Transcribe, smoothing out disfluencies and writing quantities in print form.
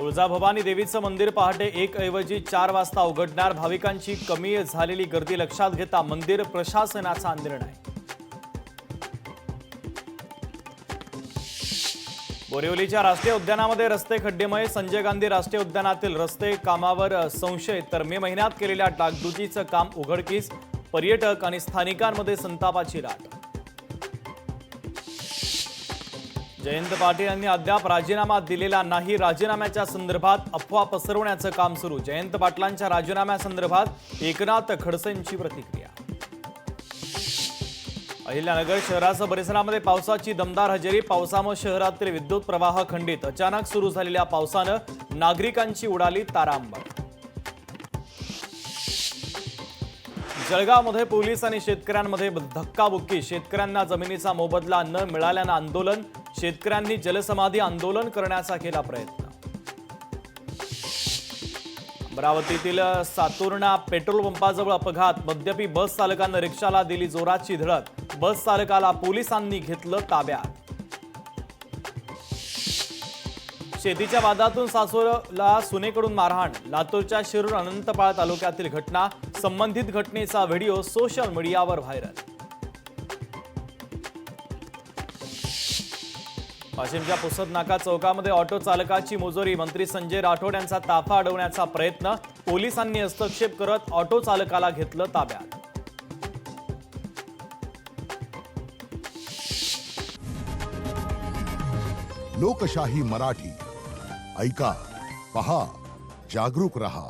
तुळजाभवानी देवीचं मंदिर पहाटे 1 ऐवजी 4 वाजता उघडणार। भाविकांची कमी झालेली गर्दी लक्षात घेता मंदिर प्रशासनाचा निर्णय। बोरिवलीच्या राष्ट्रीय उद्यानामध्ये रस्ते खड्डेमय। संजय गांधी राष्ट्रीय उद्यानातील रस्ते कामावर संशय, तर मे महिन्यात केलेल्या डागडुजीचं काम उघडकीस। पर्यटक आणि स्थानिकांमध्ये संतापाची लाट। जयंत पाटील यांनी अद्याप राजीनामा दिलेला नाही। राजीनाम्याच्या संदर्भात अफवा पसरवण्याचं काम सुरू। जयंत पाटलांच्या राजीनाम्यासंदर्भात एकनाथ खडसेंची प्रतिक्रिया। अहिल्यानगर शहरासह परिसरामध्ये पावसाची दमदार हजेरी। पावसामुळे शहरातील विद्युत प्रवाह खंडित। अचानक सुरू झालेल्या पावसानं नागरिकांची उडाली तारांबळ। जळगावमध्ये पोलीस आणि शेतकऱ्यांमध्ये धक्काबुक्की। शेतकऱ्यांना जमिनीचा मोबदला न मिळाल्यानं आंदोलन। शेतकऱ्यांनी जलसमाधी आंदोलन करण्याचा केला प्रयत्न। अमरावतीतील सातुर्णा पेट्रोल पंपाजवळ अपघात। मद्यपी बस चालकानं रिक्षाला दिली जोराची धडक। बस चालकाला पोलिसांनी घेतलं ताब्यात। शेतीच्या वादातून सासोरला सुनेकडून मारहाण। लातूरच्या शिरूर अनंतपाळ तालुक्यातील घटना। संबंधित घटनेचा व्हिडिओ सोशल मीडियावर व्हायरल। वाशिमच्या पुसद नाका चौकामध्ये ऑटो चालकाची मुजोरी। मंत्री संजय राठोड यांचा ताफा अडवण्याचा प्रयत्न। पोलिसांनी हस्तक्षेप करत ऑटो चालकाला घेतलं ताब्यात। लोकशाही मराठी ऐका, पहा, जागरूक रहा।